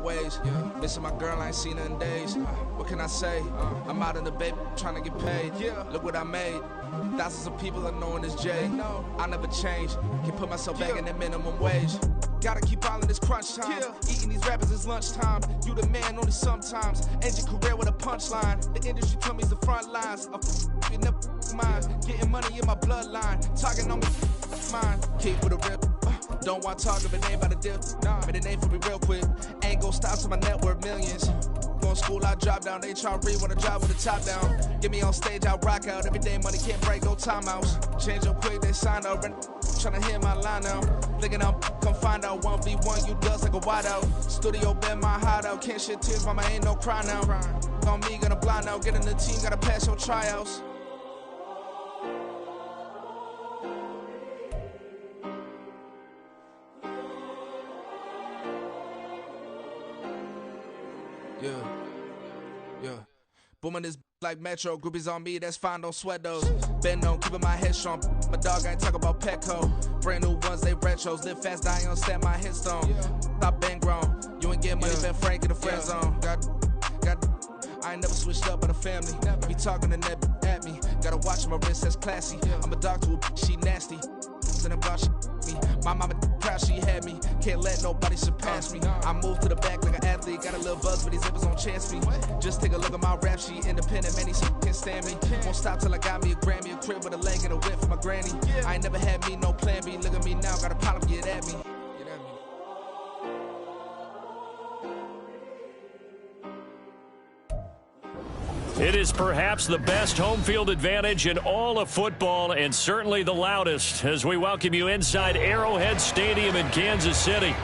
ways. Missing my girl, I ain't seen her in days. What can I say? I'm out in the baby, trying to get paid. Look what I made. Thousands of people are knowing this Jay. I never change. Can put myself back in that minimum wage. Gotta keep all in this crunch time. Eating these rappers is lunchtime. You the man only sometimes. End your career with a punchline. The industry told me the front lines. You never mind. Getting money in my bloodline. Talking on me, mine. Keep with a rip. Don't want to talk if it ain't about a dip. Made a name for me real quick. Ain't gon' stop till my net worth millions. Going school, I drop down. They try to read when I drive with the top down. Get me on stage, I rock out. Every day money can't break, no timeouts. Change up quick, they sign up. Tryna hear my line now. Thinking I'm come find out 1v1, you dust like a wideout. Studio been my hideout. Can't shed tears, mama ain't no cry now. On me, gonna blind out. Get in the team, gotta pass your tryouts. Yeah. Booming this like Metro. Groupies on me, that's fine, don't sweat those. Been on, keeping my head strong. My dog ain't talk about Petco. Brand new ones, they retros. Live fast, die on, set my headstone. Stop been grown. You ain't get money, been frank in the friend zone. I ain't never switched up on the family. Be talking to that at me. Gotta watch my wrist, that's classy. I'm a dog to a she nasty. Then about she me. My mama proud she had me. Can't let nobody surpass me. I move to the back like an athlete. Got a little buzz, but these zippers don't chance me. Just take a look at my rap sheet. Independent, man, these can't stand me. Won't stop till I got me a Grammy, a crib with a leg and a whip for my granny. I ain't never had me no plan B. Look at me now, got a problem, get at me. It is perhaps the best home field advantage in all of football, and certainly the loudest, as we welcome you inside Arrowhead Stadium in Kansas City.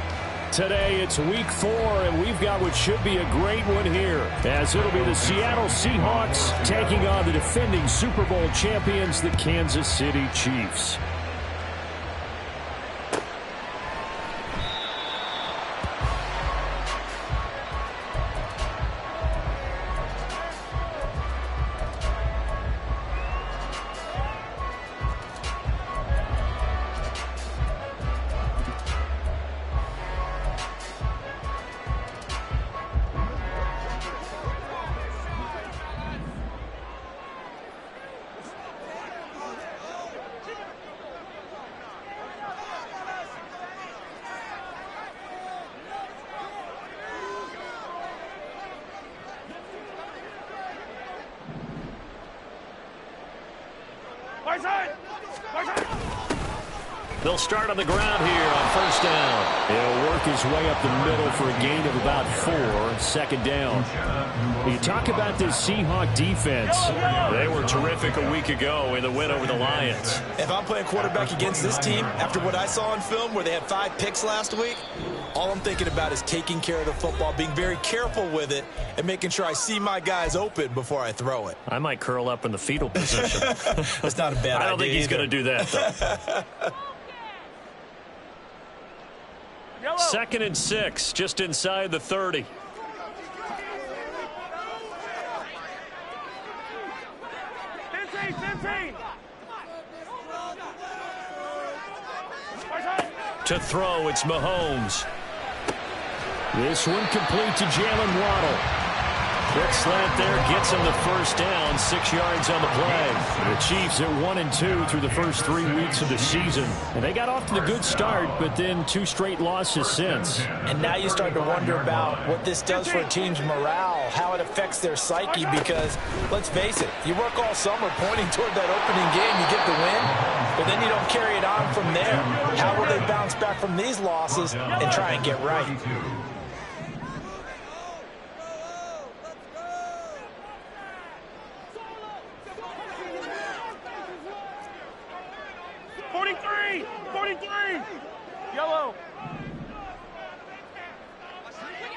Today it's week 4, and we've got what should be a great one here, as it'll be the Seattle Seahawks taking on the defending Super Bowl champions, the Kansas City Chiefs. They'll start on the ground here on first down. He'll work his way up the middle for a gain of about 4, second down. You talk about this Seahawk defense. They were terrific a week ago in the win over the Lions. If I'm playing quarterback against this team, after what I saw on film where they had 5 picks last week, all I'm thinking about is taking care of the football, being very careful with it, and making sure I see my guys open before I throw it. I might curl up in the fetal position. That's not a bad idea. I don't think he's going to do that, though. Second and 6, just inside the 30. To throw, it's Mahomes. This one complete to Jalen Waddle. Quick slant there, gets him the first down, 6 yards on the play. The Chiefs at 1-2 through the first 3 weeks of the season. And they got off to the good start, but then 2 straight losses since. And now you start to wonder about what this does for a team's morale, how it affects their psyche, because, let's face it, you work all summer pointing toward that opening game, you get the win, but then you don't carry it on from there. How will they bounce back from these losses and try and get right? 43! Yellow!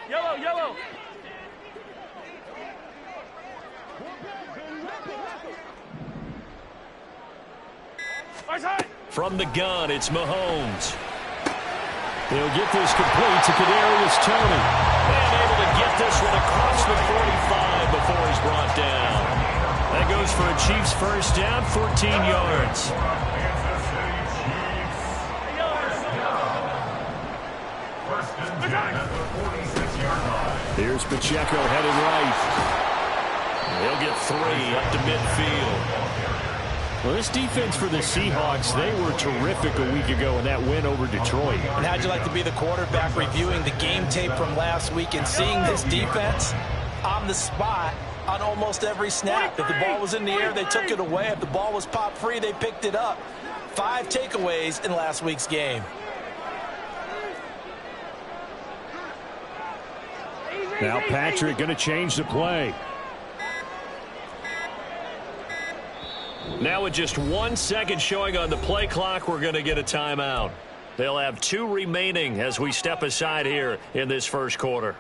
Yellow! From the gun, it's Mahomes. He'll get this complete to Kadarius Toney. And able to get this one across the 45 before he's brought down. That goes for a Chiefs first down, 14 yards. First and 10 at the 46-yard line. Here's Pacheco headed right. He'll get 3 up to midfield. Well, this defense for the Seahawks, they were terrific a week ago in that win over Detroit. And how'd you like to be the quarterback reviewing the game tape from last week and seeing this defense on the spot on almost every snap? If the ball was in the air, they took it away. If the ball was popped free, they picked it up. 5 takeaways in last week's game. Now Patrick going to change the play. Now with just 1 second showing on the play clock, we're going to get a timeout. They'll have 2 remaining as we step aside here in this first quarter.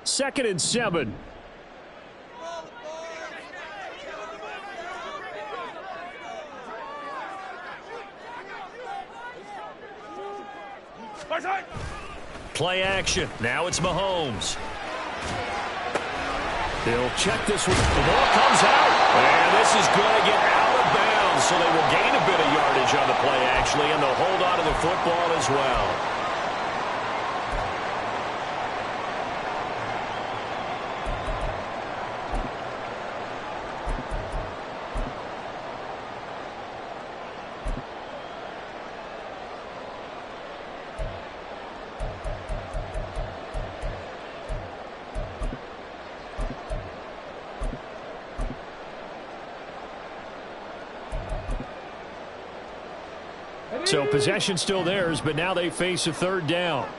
Second and 7. Play action. Now it's Mahomes. He'll check this one. The ball comes out. And this is going to get out of bounds. So they will gain a bit of yardage on the play, actually, and they'll hold on to the football as well. So possession still theirs, but now they face a third down.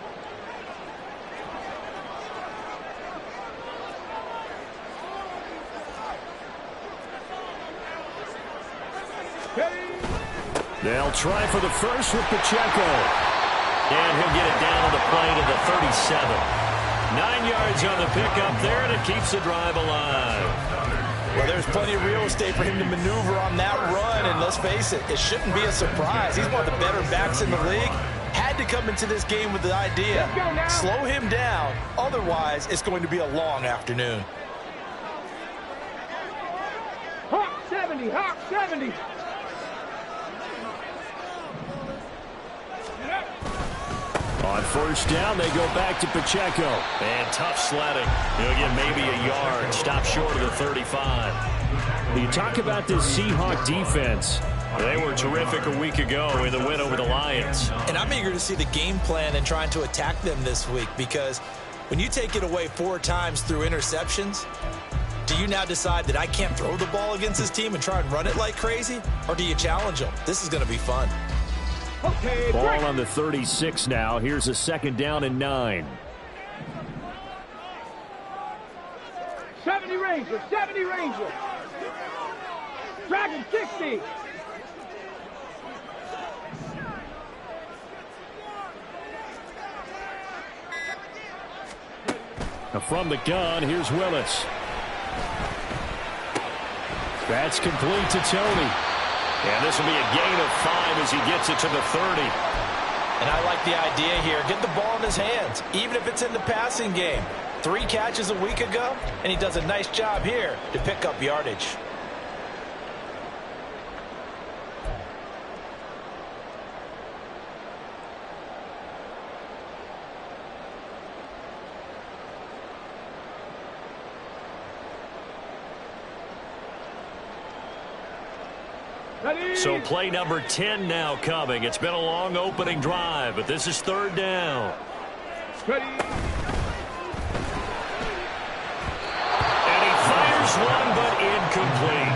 They'll try for the first with Pacheco. And he'll get it down on the play to the 37. 9 yards on the pickup there, and it keeps the drive alive. Well, there's plenty of real estate for him to maneuver on that run, and let's face it, it shouldn't be a surprise. He's one of the better backs in the league. Had to come into this game with the idea, slow him down, otherwise it's going to be a long afternoon. Hawk 70, Hawk 70. On first down, they go back to Pacheco. And tough sledding. He'll get maybe a yard. Stop short of the 35. You talk about this Seahawk defense. They were terrific a week ago in the win over the Lions. And I'm eager to see the game plan and trying to attack them this week, because when you take it away 4 times through interceptions, do you now decide that I can't throw the ball against this team and try and run it like crazy? Or do you challenge them? This is going to be fun. Okay, ball break. On the 36 now. Here's a second down and 9. 70 Ranger, 70 Ranger. Dragon 60. Now from the gun, here's Willis. That's complete to Tony. And this will be a gain of 5 as he gets it to the 30. And I like the idea here. Get the ball in his hands, even if it's in the passing game. 3 catches a week ago, and he does a nice job here to pick up yardage. So play number 10 now coming. It's been a long opening drive, but this is third down. Ready. And he fires one, but incomplete.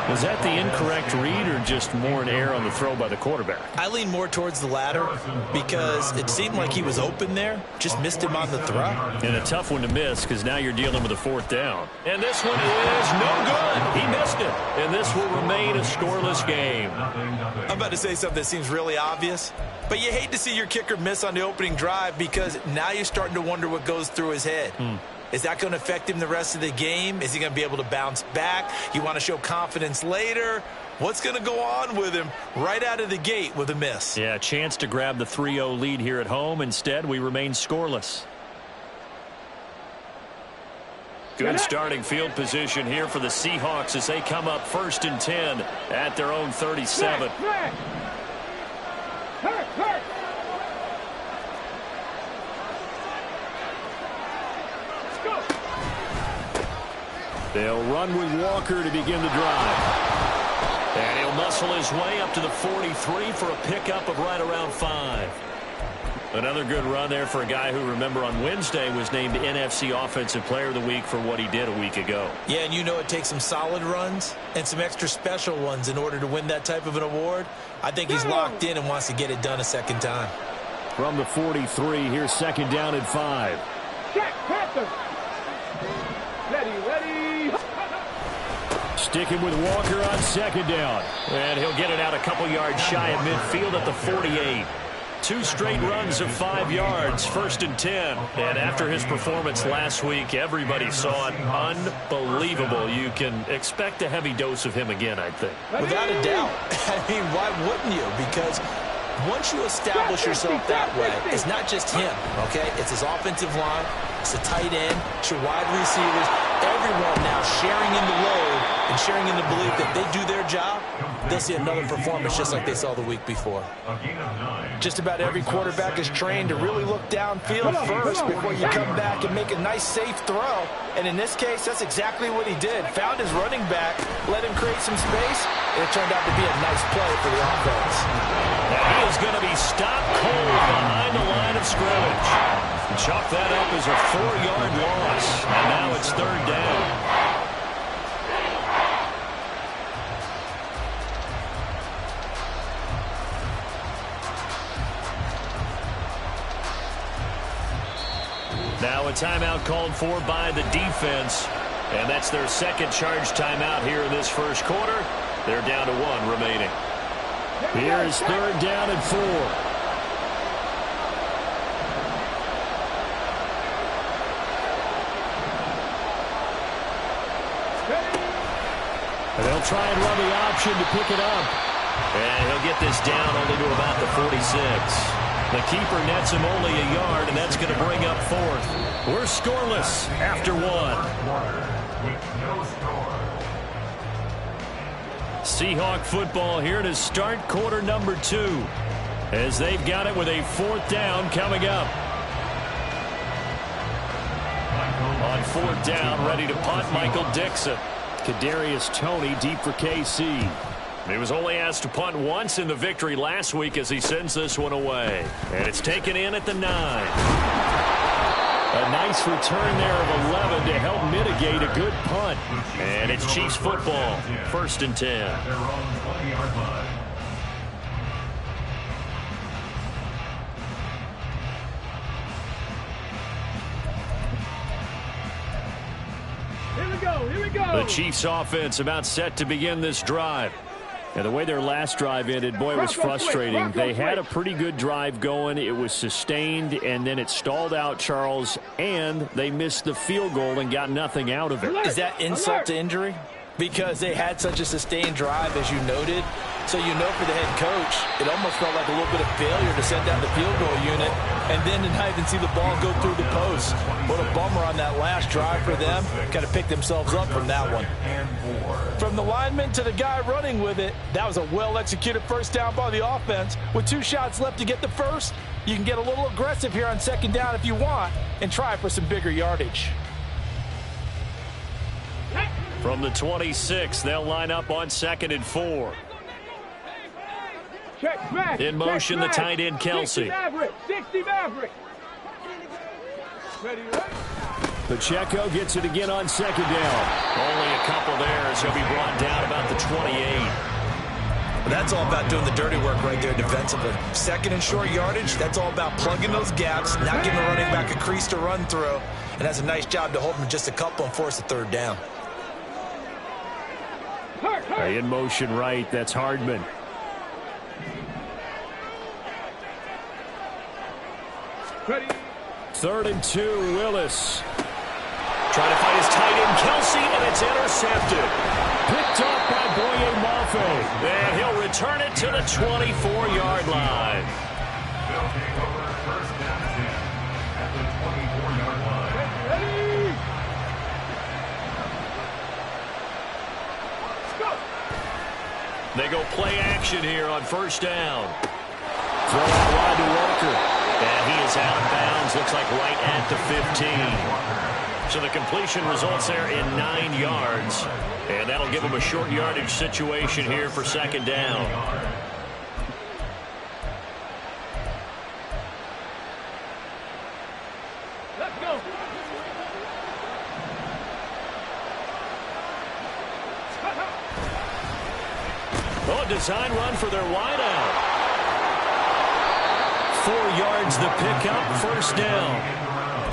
Was that the incorrect read or just more an error on the throw by the quarterback? I lean more towards the latter because it seemed like he was open there, just missed him on the throw. And a tough one to miss because now you're dealing with a 4th down. And this one is no good. He missed it. And this will remain a scoreless game. I'm about to say something that seems really obvious, but you hate to see your kicker miss on the opening drive because now you're starting to wonder what goes through his head. Is that going to affect him the rest of the game? Is he going to be able to bounce back? You want to show confidence later? What's going to go on with him right out of the gate with a miss? Yeah, a chance to grab the 3-0 lead here at home. Instead, we remain scoreless. Good starting field position here for the Seahawks as they come up 1st and 10 at their own 37. They'll run with Walker to begin the drive. And he'll muscle his way up to the 43 for a pickup of right around 5. Another good run there for a guy who, remember, on Wednesday was named NFC Offensive Player of the Week for what he did a week ago. Yeah, and you know it takes some solid runs and some extra special ones in order to win that type of an award. I think he's locked in and wants to get it done a second time. From the 43, here's 2nd down and 5. Check, Panther. Ready. Sticking with Walker on 2nd down. And he'll get it out a couple yards shy of midfield at the 48. 2 straight runs of 5 yards, 1st and 10. And after his performance last week, everybody saw it. Unbelievable. You can expect a heavy dose of him again, I think. Without a doubt. I mean, why wouldn't you? Because once you establish yourself that way, it's not just him, okay? It's his offensive line, it's the tight end, it's your wide receivers, everyone now sharing in the load and sharing in the belief that they do their job, they'll see another performance just like they saw the week before. Just about every quarterback is trained to really look downfield first before you come back and make a nice, safe throw. And in this case, that's exactly what he did. Found his running back, let him create some space, and it turned out to be a nice play for the offense. Now he is going to be stopped cold behind the line of scrimmage. Chalk that up as a 4-yard loss, and now it's 3rd down. Now a timeout called for by the defense, and that's their 2nd charge timeout here in this 1st quarter. They're down to 1 remaining. Here is 3rd down and 4. And they'll try and run the option to pick it up. And he'll get this down only to about the 46. The keeper nets him only a yard, and that's going to bring up 4th. We're scoreless after 1. Seahawk football here to start quarter number 2, as they've got it with a 4th down coming up. On 4th down, ready to punt, Michael Dixon. Kadarius Toney deep for KC. He was only asked to punt once in the victory last week as he sends this one away. And it's taken in at the 9. A nice return there of 11 to help mitigate a good punt. And it's Chiefs football, 1st and 10. Here we go. The Chiefs offense about set to begin this drive. And the way their last drive ended, boy, it was frustrating. They had a pretty good drive going. It was sustained, and then it stalled out, Charles, and they missed the field goal and got nothing out of it. Is that insult to injury? Because they had such a sustained drive, as you noted. So you know for the head coach, it almost felt like a little bit of failure to send down the field goal unit and then to not even see the ball go through the post. What a bummer on that last drive for them. Kind of picked themselves up from that one. From the lineman to the guy running with it, that was a well-executed 1st down by the offense. With 2 shots left to get the 1st, you can get a little aggressive here on 2nd down if you want and try for some bigger yardage. From the 26, they'll line up on 2nd and 4. Check, smash. In motion, the tight end, Kelsey. 60 Maverick. Ready. Pacheco gets it again on 2nd down. Only a couple there as he'll be brought down about the 28. Well, that's all about doing the dirty work right there defensively. 2nd and short yardage, that's all about plugging those gaps, not giving the running back a crease to run through, and that's a nice job to hold him just a couple and force a 3rd down. In motion right, that's Hardman. Ready. 3rd and 2, Willis. Trying to find his tight end, Kelsey, and it's intercepted. Picked up by Boye Mafe. And he'll return it to the 24-yard line. They'll take over 1st down at the 24-yard line. They go play action here on first down. Throw out wide to Walker. And he is out of bounds. Looks like right at the 15. So the completion results there in 9 yards. And that'll give him a short yardage situation here for second down. Let's go. Oh, a design run for their wideout. 4 yards the pickup, first down.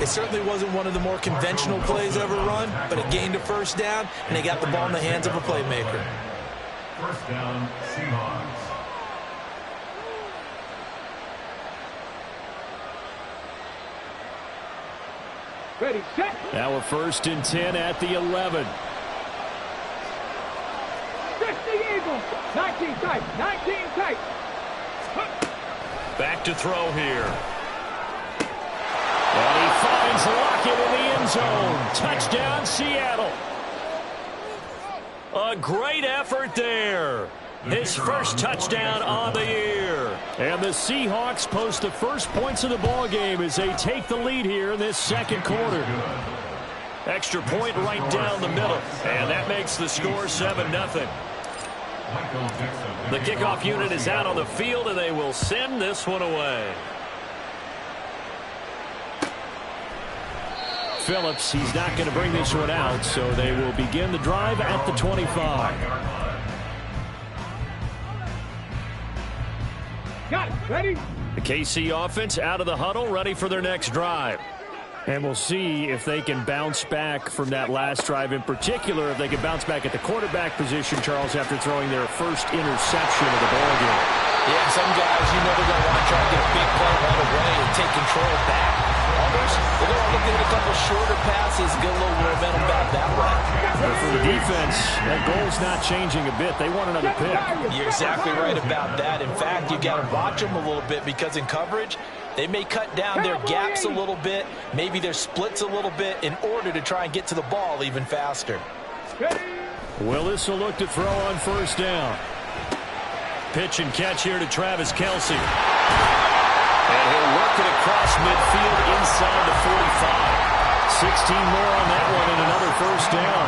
It certainly wasn't one of the more conventional plays ever run, but it gained a first down, and they got the ball in the hands of a playmaker. First down, Seahawks. Ready, set. Now we're first and 10 at the 11. 60 Eagles. 19 tight. 19 tight. Back to throw here. And he finds Lockett in the end zone. Touchdown, Seattle. A great effort there. His first touchdown on the year. And the Seahawks post the first points of the ball game as they take the lead here in this second quarter. Extra point right down the middle. And that makes the score 7-0. The kickoff unit is out on the field, and they will send this one away. Phillips, he's not going to bring this one out, so they will begin the drive at the 25. Got it. Ready? The KC offense out of the huddle, ready for their next drive. And we'll see if they can bounce back from that last drive, in particular if they can bounce back at the quarterback position, Charles, after throwing their first interception of the ballgame. Yeah, some guys, you know they're going to want to try to get a big play right away and take control back. Others, they're going to look at a couple shorter passes, get a little momentum back that way. But for the defense, that goal's not changing a bit. They want another pick. You're exactly right about that. In fact, you got to watch them a little bit because in coverage, they may cut down their gaps a little bit, maybe their splits a little bit in order to try and get to the ball even faster. Willis will look to throw on first down. Pitch and catch here to Travis Kelce. And he'll work it across midfield inside the 45. 16 more on that one and another first down.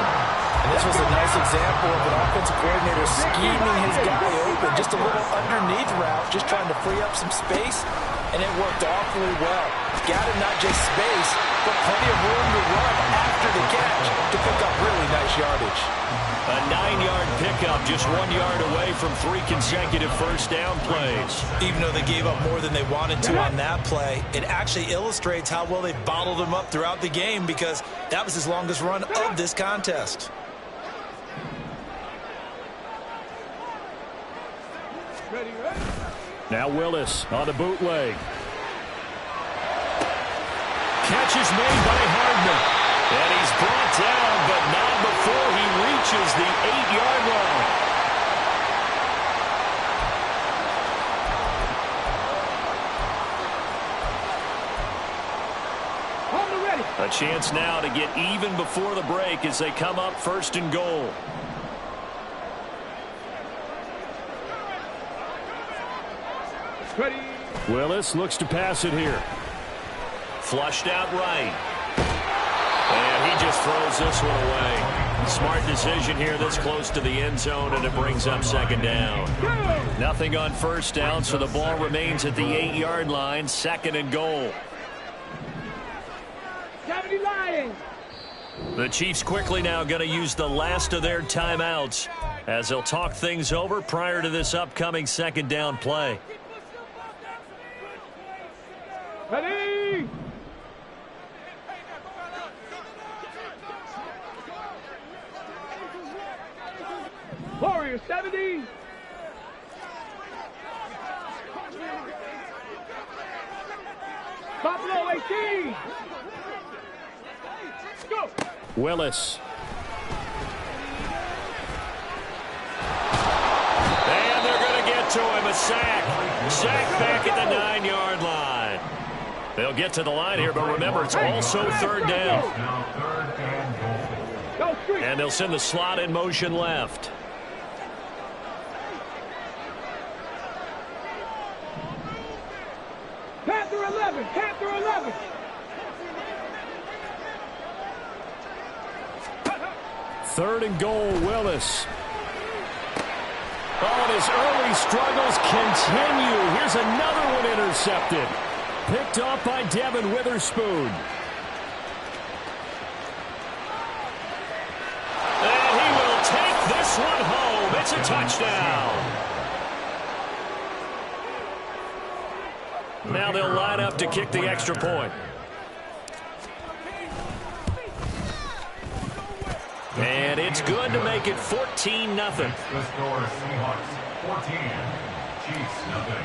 And this was a nice example of an offensive coordinator scheming his guy open. Just a little underneath route, just trying to free up some space, and it worked awfully well. Got him not just space, but plenty of room to run after the catch to pick up really nice yardage. A 9-yard pickup, just 1 yard away from 3 consecutive first down plays. Even though they gave up more than they wanted to on that play, it actually illustrates how well they bottled them up throughout the game because that was his longest run of this contest. Ready, ready. Now Willis on the bootleg. Catch is made by Hardman. And he's brought down, but not before he reaches the 8-yard line. On the ready. A chance now to get even before the break as they come up first and goal. Ready. Willis looks to pass it here. Flushed out right. And he just throws this one away. Smart decision here this close to the end zone, and it brings up second down. Nothing on first down, so the ball remains at the 8-yard line, second and goal. 70 Lions. The Chiefs quickly now going to use the last of their timeouts as they'll talk things over prior to this upcoming second down play. Ready. Warrior 70. Buffalo 18. Go. Willis. And they're going to get to him. A sack. Sack back at the 9-yard line. They'll get to the line here, but remember, it's also third down. Now third and goal. Go street. And they'll send the slot in motion left. 11. Panther 11. Third and goal, Willis. Oh, and his early struggles continue. Here's another one intercepted. Picked off by Devin Witherspoon. And he will take this one home. It's a touchdown. Now they'll line up to kick the extra point. And it's good to make it 14-0. The score, Seahawks 14, Chiefs nothing.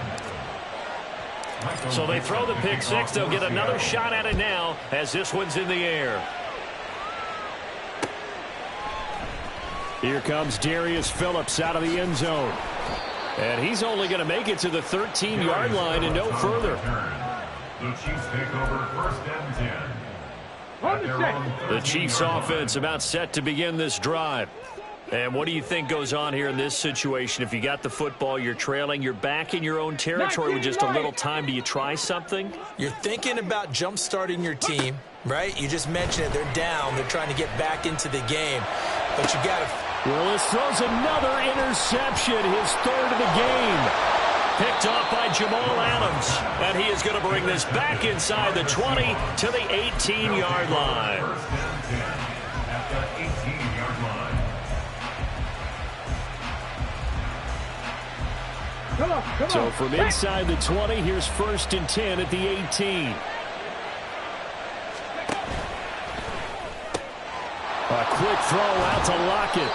So they throw the pick six. They'll get another shot at it now as this one's in the air. Here comes Darius Phillips out of the end zone. And he's only going to make it to the 13-yard line and no further. The Chiefs take over first and 10. The Chiefs offense about set to begin this drive. And what do you think goes on here in this situation? If you got the football, you're trailing, you're back in your own territory with just a little time. Do you try something? You're thinking about jump-starting your team, right? You just mentioned it. They're down. They're trying to get back into the game. But you got to... Willis throws another interception, his third of the game. Picked off by Jamal Adams. And he is going to bring this back inside the 20 to the 18-yard line. First and 10 at the 18-yard line. Come on. So from inside the 20, here's first and 10 at the 18. A quick throw out to Lockett.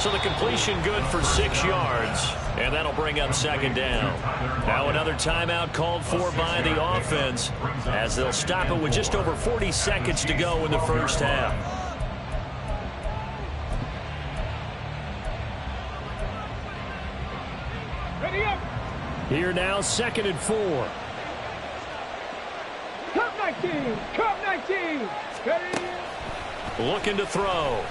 So the completion good for 6 yards. And that'll bring up second down. Now another timeout called for by the offense as they'll stop it with just over 40 seconds to go in the first half. Ready up. Here now, 2nd and 4. Cup 19. Cup 19. Ready. Looking to throw.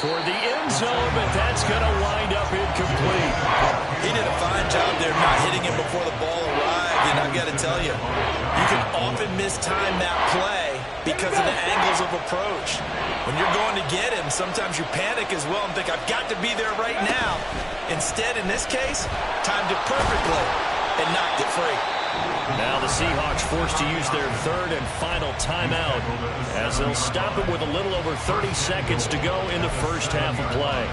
Toward the end zone, but that's going to wind up incomplete. He did a fine job there not hitting him before the ball arrived. And I've got to tell you, you can often mistime that play because of the angles of approach. When you're going to get him, sometimes you panic as well and think, I've got to be there right now. Instead, in this case, timed it perfectly and knocked it free. Now the Seahawks forced to use their third and final timeout as they'll stop it with a little over 30 seconds to go in the first half of play.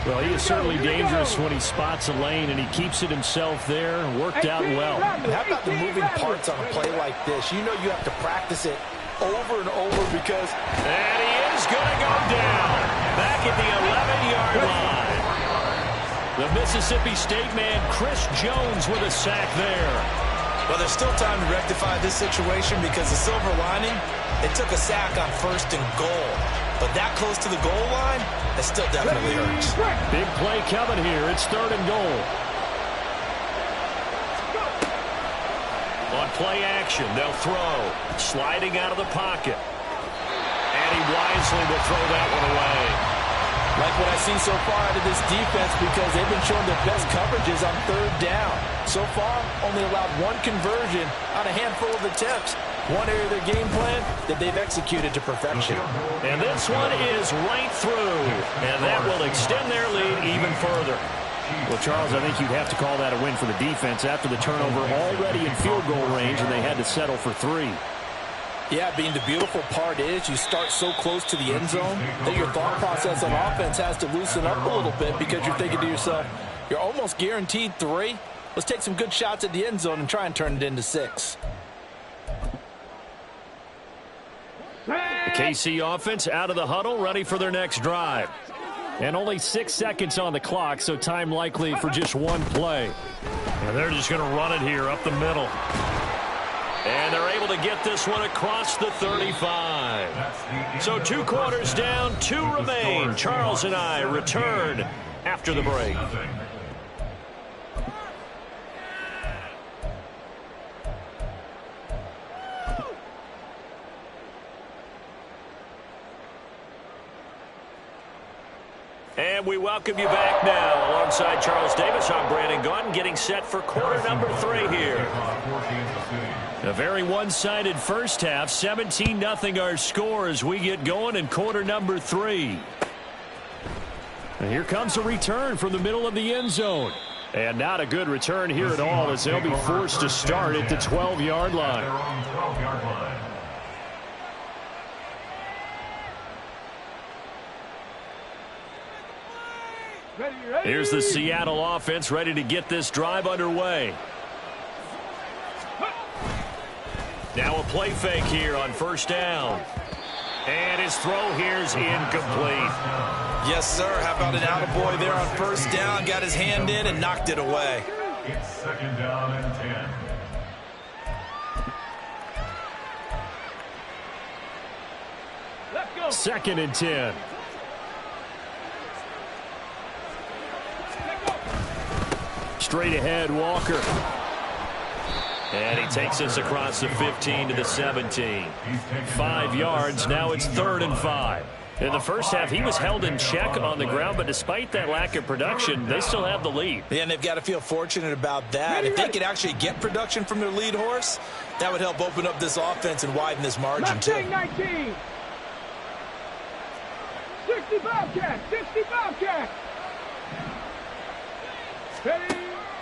Well, he is certainly dangerous when he spots a lane, and he keeps it himself there. Worked out well. And how about the moving parts on a play like this? You know you have to practice it over and over because... And he is going to go down back at the 11-yard line. The Mississippi State man, Chris Jones, with a sack there. Well, there's still time to rectify this situation because the silver lining, it took a sack on 1st and goal. But that close to the goal line, it still definitely hurts. Big play coming here. It's 3rd and goal. On play action, they'll throw. Sliding out of the pocket. And he wisely will throw that one away. Like what I've seen so far out of this defense because they've been showing their best coverages on 3rd down. So far, only allowed one conversion on a handful of attempts. One area of their game plan that they've executed to perfection. And this one is right through. And that will extend their lead even further. Well, Charles, I think you'd have to call that a win for the defense after the turnover already in field goal range, and they had to settle for 3. Yeah, being the beautiful part is you start so close to the end zone that your thought process on offense has to loosen up a little bit because you're thinking to yourself, you're almost guaranteed 3. Let's take some good shots at the end zone and try and turn it into 6. The KC offense out of the huddle, ready for their next drive. And only 6 seconds on the clock, so time likely for just one play. And they're just going to run it here up the middle. And they're able to get this one across the 35. So 2 quarters down, 2 remain. Charles and I return after the break. And we welcome you back now. Alongside Charles Davis, I'm Brandon Gaudin, getting set for quarter number 3 here. A very one-sided first half. 17-0 our score as we get going in quarter number 3. And here comes a return from the middle of the end zone. And not a good return here at all, as they'll be forced to start at the 12-yard line. Here's the Seattle offense ready to get this drive underway. Now a play fake here on first down. And his throw here's incomplete. Yes, sir. How about an attaboy there on first down? Got his hand in and knocked it away. It's second down and 10. Let's go. Second and 10. Straight ahead, Walker. And he takes us across the 15 to the 17. 5 yards, now it's 3rd and 5. In the first half, he was held in check on the ground, but despite that lack of production, they still have the lead. Yeah, and they've got to feel fortunate about that. If they could actually get production from their lead horse, that would help open up this offense and widen this margin, too. 19. 60 Bobcat. 60 Bobcat. Ready.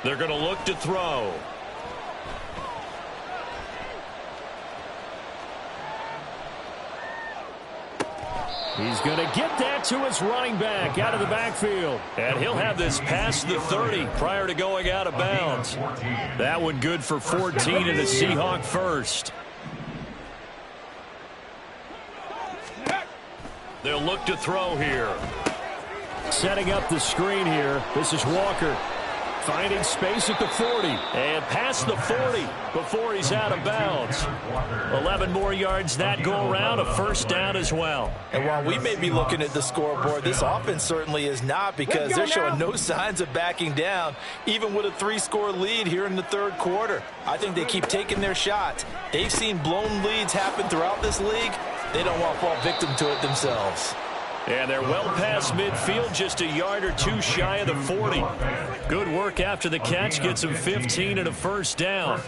They're going to look to throw. He's going to get that to his running back out of the backfield. And he'll have this past the 30 prior to going out of bounds. That one good for 14 and a Seahawk first. They'll look to throw here. Setting up the screen here. This is Walker. Finding space at the 40. And past the 40 before he's out of bounds. 11 more yards that go around. A first down as well. And while we may be looking at the scoreboard, this offense certainly is not, because they're showing no signs of backing down, even with a 3-score lead here in the 3rd quarter. I think they keep taking their shots. They've seen blown leads happen throughout this league. They don't want to fall victim to it themselves. And they're well past midfield, just a yard or 2 shy of the 40. Good work after the catch, gets him 15 and a first down.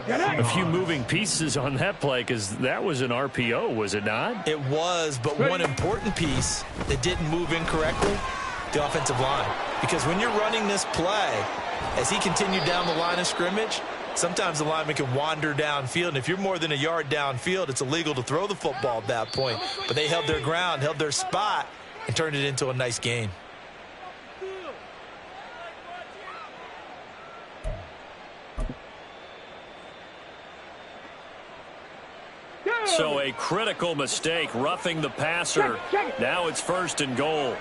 A few moving pieces on that play, because that was an RPO, was it not? It was, but one important piece that didn't move incorrectly, the offensive line. Because when you're running this play, as he continued down the line of scrimmage, sometimes the lineman can wander downfield, and if you're more than a yard downfield, it's illegal to throw the football at that point. But they held their ground, held their spot, and turned it into a nice gain. So a critical mistake, roughing the passer. Now it's 1st and goal.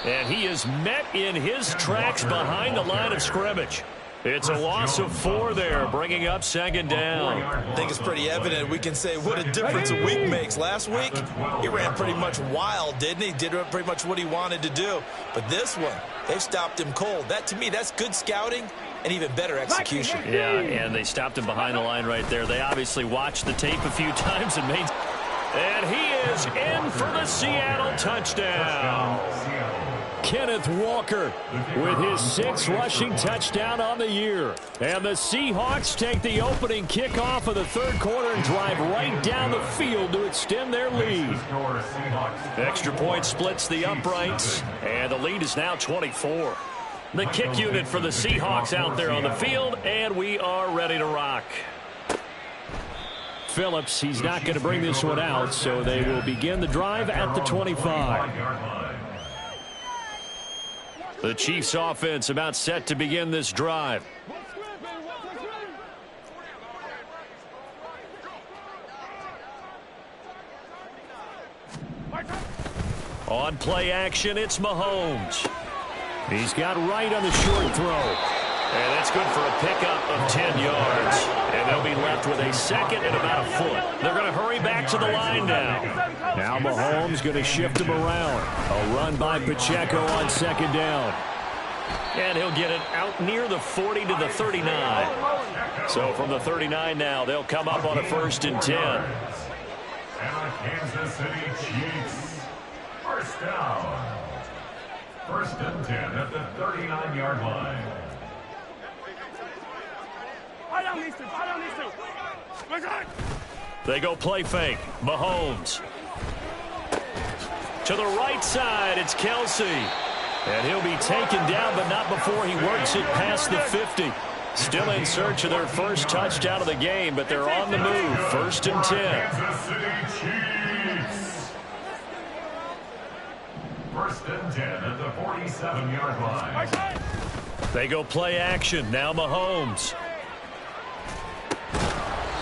And he is met in his tracks behind the line of scrimmage. It's a loss of 4 there, bringing up 2nd down. I think it's pretty evident. We can say what a difference a week makes. Last week, he ran pretty much wild, didn't he? Did pretty much what he wanted to do. But this one, they've stopped him cold. That, to me, that's good scouting and even better execution. Yeah, and they stopped him behind the line right there. They obviously watched the tape a few times and made... And he is in for the Seattle touchdown. Kenneth Walker with his 6th rushing touchdown on the year. And the Seahawks take the opening kickoff of the 3rd quarter and drive right down the field to extend their lead. Extra point splits the uprights, and the lead is now 24. The kick unit for the Seahawks out there on the field, and we are ready to rock. Phillips, he's not going to bring this one out, so they will begin the drive at the 25. The Chiefs offense about set to begin this drive. On play action, it's Mahomes. He's got right on the short throw. And that's good for a pickup of 10 yards. And they'll be left with a 2nd and about a foot. They're going to hurry back to the line now. Now Mahomes going to shift him around. A run by Pacheco on 2nd down. And he'll get it out near the 40 to the 39. So from the 39 now, they'll come up on a 1st and 10. And the Kansas City Chiefs. First down. First and 10 at the 39-yard line. They go play fake. Mahomes. To the right side, it's Kelsey. And he'll be taken down, but not before he works it past the 50. Still in search of their first touchdown of the game, but they're on the move. First and 10. Kansas City Chiefs. First and 10 at the 47-yard line. They go play action. Now Mahomes.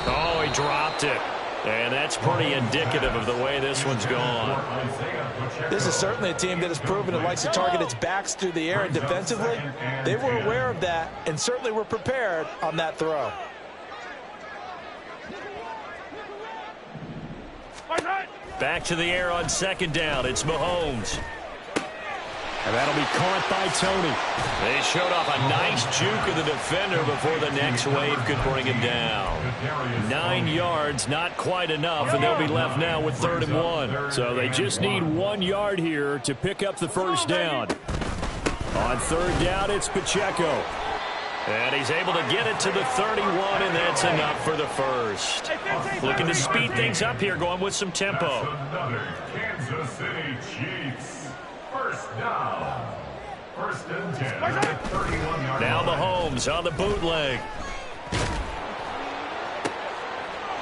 Oh, he dropped it. And that's pretty indicative of the way this one's gone. This is certainly a team that has proven it likes to target its backs through the air, and defensively, they were aware of that and certainly were prepared on that throw. Back to the air on second down. It's Mahomes. And that'll be caught by Tony. They showed off a nice juke of the defender before the next wave could bring him down. 9 yards, not quite enough, and they'll be left now with 3rd and 1. So they just need 1 yard here to pick up the first down. On 3rd down, it's Pacheco. And he's able to get it to the 31, and that's enough for the first. Looking to speed things up here, going with some tempo. Another Kansas City Chiefs. First down. First and 10 at the 31-yard line. Now Mahomes on the bootleg.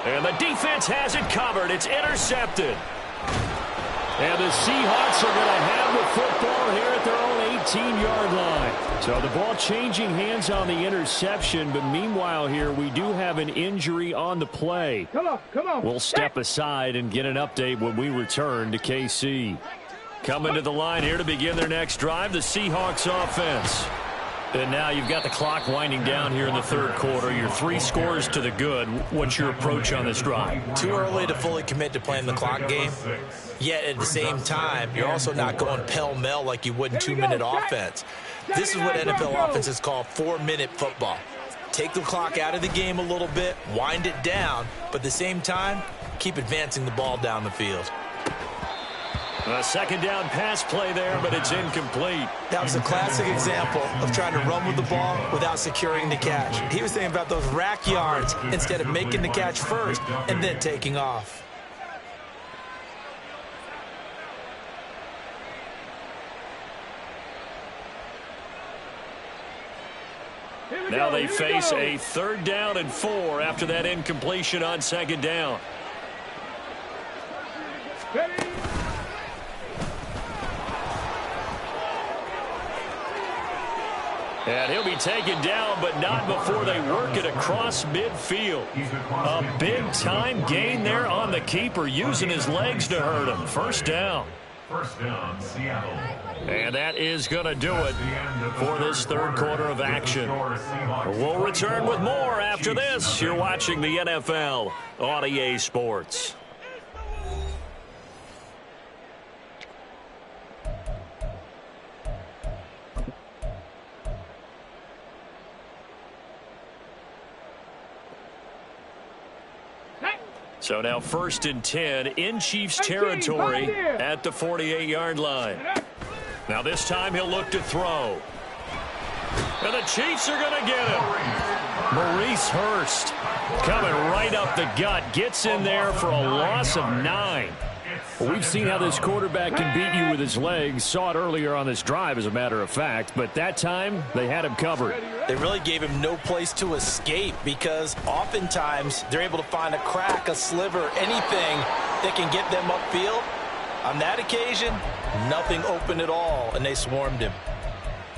And the defense has it covered. It's intercepted. And the Seahawks are going to have the football here at their own 18-yard line. So the ball changing hands on the interception, but meanwhile here we do have an injury on the play. Come on. We'll step aside and get an update when we return to KC. Coming to the line here to begin their next drive, the Seahawks offense. And now you've got the clock winding down here in the 3rd quarter. Your 3 scores to the good. What's your approach on this drive? Too early to fully commit to playing the clock game. Yet at the same time, you're also not going pell-mell like you would in 2-minute offense. This is what NFL offenses call 4-minute football. Take the clock out of the game a little bit, wind it down, but at the same time, keep advancing the ball down the field. A 2nd down pass play there, but it's incomplete. That was a classic example of trying to run with the ball without securing the catch. He was thinking about those rack yards instead of making the catch first and then taking off. Now they face a 3rd down and 4 after that incompletion on 2nd down. And he'll be taken down, but not before they work it across midfield. A big-time gain there on the keeper, using his legs to hurt him. First down. First down, Seattle. And that is going to do it for this 3rd quarter of action. We'll return with more after this. You're watching the NFL on EA Sports. So now 1st and 10 in Chiefs territory at the 48-yard line. Now this time he'll look to throw. And the Chiefs are going to get him. Maurice Hurst coming right up the gut. Gets in there for a loss of 9. Well, we've seen how this quarterback can beat you with his legs. Saw it earlier on this drive, as a matter of fact. But that time, they had him covered. They really gave him no place to escape because oftentimes they're able to find a crack, a sliver, anything that can get them upfield. On that occasion, nothing open at all, and they swarmed him.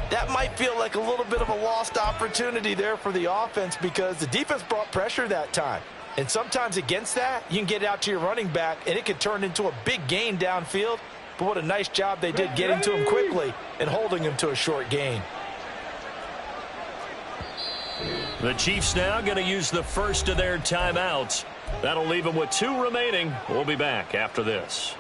That might feel like a little bit of a lost opportunity there for the offense because the defense brought pressure that time. And sometimes against that, you can get out to your running back, and it could turn into a big gain downfield. But what a nice job they did getting to him quickly and holding him to a short gain. The Chiefs now going to use the first of their timeouts. That'll leave them with 2 remaining. We'll be back after this.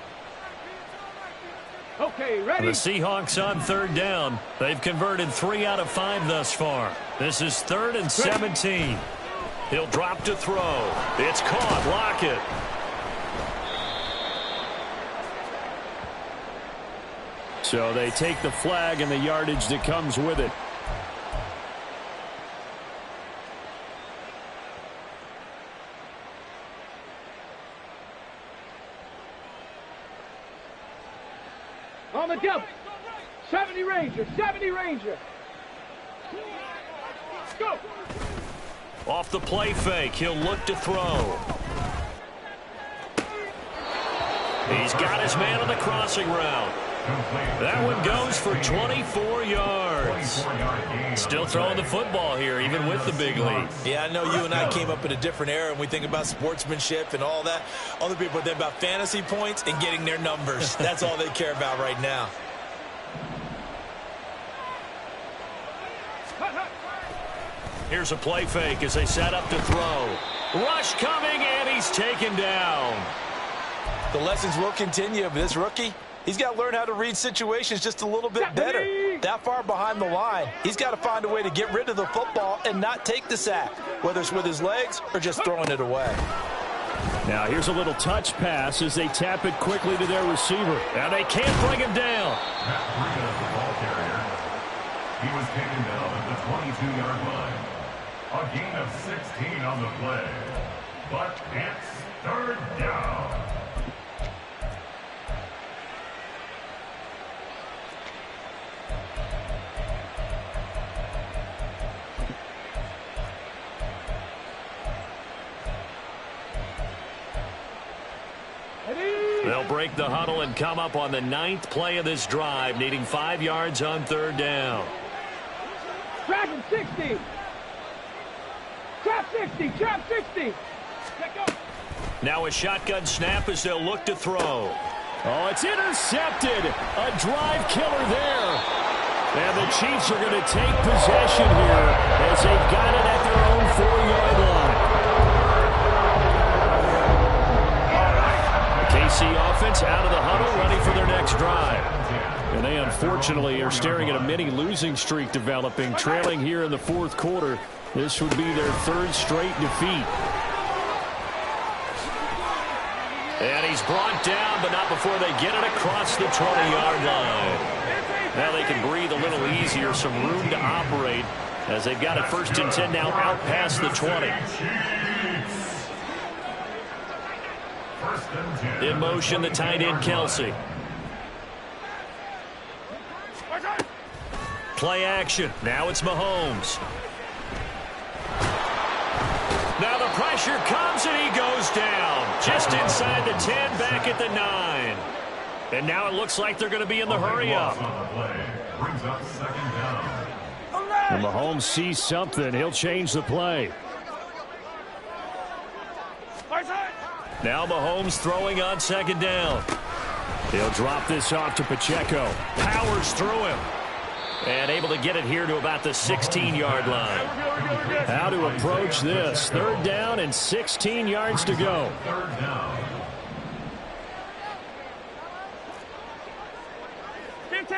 Okay, ready? The Seahawks on 3rd down. They've converted 3 out of 5 thus far. This is 3rd and 17. He'll drop to throw. It's caught. Lockett. So they take the flag and the yardage that comes with it. On the double. 70 Ranger, 70 Ranger. Go. Off the play fake, he'll look to throw. He's got his man on the crossing route. That one goes for 24 yards. Still throwing the football here, even with the big lead. Yeah, I know you and I came up in a different era, and we think about sportsmanship and all that. Other people think about fantasy points and getting their numbers. That's all they care about right now. Here's a play fake as they set up to throw. Rush coming, and he's taken down. The lessons will continue, but this rookie, he's got to learn how to read situations just a little bit better. That far behind the line, he's got to find a way to get rid of the football and not take the sack, whether it's with his legs or just throwing it away. Now here's a little touch pass as they tap it quickly to their receiver. And they can't bring him down. The ball carrier. He was taken down at the 22-yard line. A gain of 16 on the play. But it's third down. They'll break the huddle and come up on the 9th play of this drive, needing 5 yards on third down. Trap him, 60. Trap 60, trap 60. Now a shotgun snap as they'll look to throw. Oh, it's intercepted. A drive killer there. And the Chiefs are going to take possession here as they've got it at their own 4-yard line. KC offense out of the huddle, ready for their next drive. And they unfortunately are staring at a mini losing streak developing, trailing here in the fourth quarter. This would be their 3rd straight defeat. And he's brought down, but not before they get it across the 20-yard line. Now they can breathe a little easier, some room to operate as they've got it 1st and 10 now out past the 20. In motion, the tight end, Kelsey. Play action. Now it's Mahomes. Now the pressure comes, and he goes down. Just inside the 10, back at the 9. And now it looks like they're going to be in the hurry-up. When Mahomes sees something, he'll change the play. Now Mahomes throwing on 2nd down. He'll drop this off to Pacheco. Powers through him. And able to get it here to about the 16-yard line. How to approach this. 3rd down and 16 yards to go.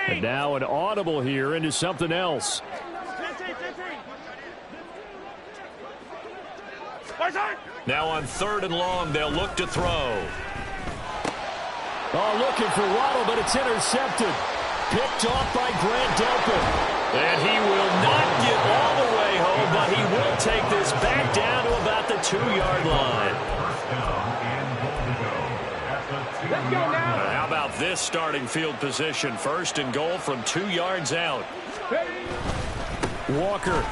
And now an audible here into something else. Now on 3rd and long, they'll look to throw. Oh, looking for Waddle, but it's intercepted. Picked off by Grant Delpit. And he will not get all the way home, but he will take this back down to about the 2-yard line. Let's go now. How about this starting field position? 1st and goal from 2 yards out. Walker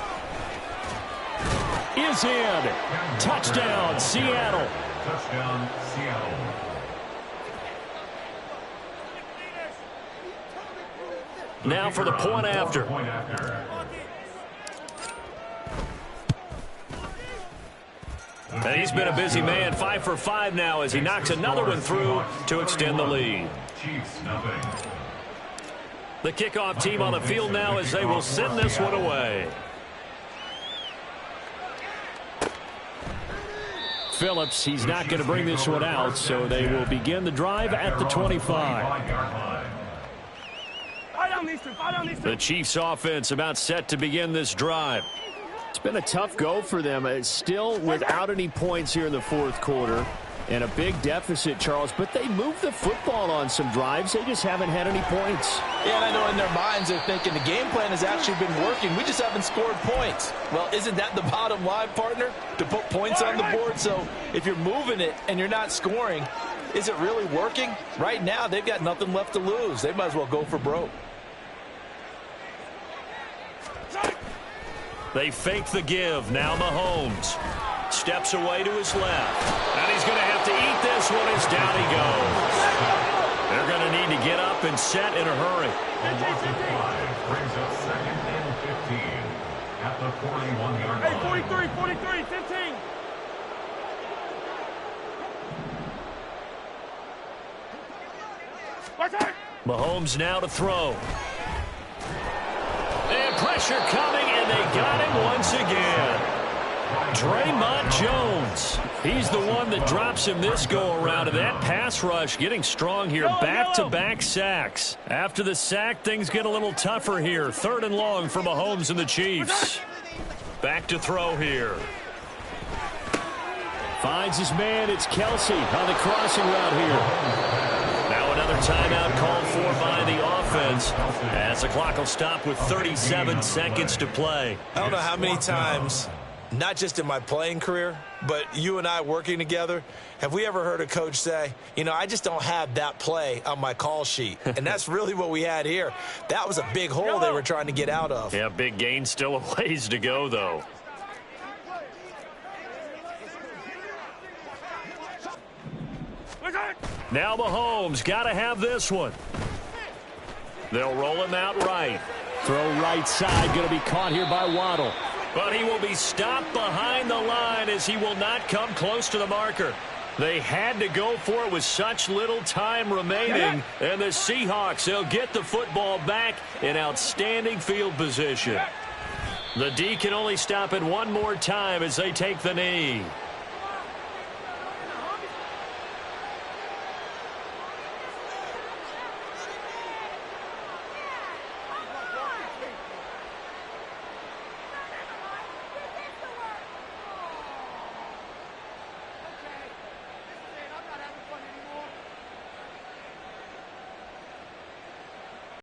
is in. Touchdown, Seattle. Touchdown, Seattle. Now for the point after. And he's been a busy man, 5 for 5 now as he knocks another one through to extend the lead. The kickoff team on the field now as they will send this one away. Phillips, he's not going to bring this one out, so they will begin the drive at the 25. The Chiefs offense about set to begin this drive. It's been a tough go for them. It's still without any points here in the fourth quarter. And a big deficit, Charles, but they moved the football on some drives. They just haven't had any points. Yeah, and I know in their minds they're thinking the game plan has actually been working. We just haven't scored points. Well, isn't that the bottom line, partner? To put points on the board? So if you're moving it and you're not scoring, is it really working? Right now, they've got nothing left to lose. They might as well go for broke. They fake the give. Now Mahomes steps away to his left. And he's going to have to eat this one as down he goes. They're going to need to get up and set in a hurry. Brings up 2nd and 15 at the 41-yard line. Hey, 43, 15. Mahomes now to throw. And pressure coming, and they got him once again. Draymond Jones. He's the one that drops him this go-around, and that pass rush getting strong here. Back-to-back sacks. After the sack, things get a little tougher here. 3rd and long for Mahomes and the Chiefs. Back to throw here. Finds his man. It's Kelsey on the crossing route here. Now another timeout called for by the offense as the clock will stop with 37 seconds to play. I don't know how many times, not just in my playing career, but you and I working together, have we ever heard a coach say, you know, I just don't have that play on my call sheet. And that's really what we had here. That was a big hole they were trying to get out of. Yeah, big gain, still a ways to go, though. Now Mahomes got to have this one. They'll roll him out right. Throw right side, going to be caught here by Waddle. But he will be stopped behind the line as he will not come close to the marker. They had to go for it with such little time remaining. And the Seahawks, they'll get the football back in outstanding field position. The D can only stop it one more time as they take the knee.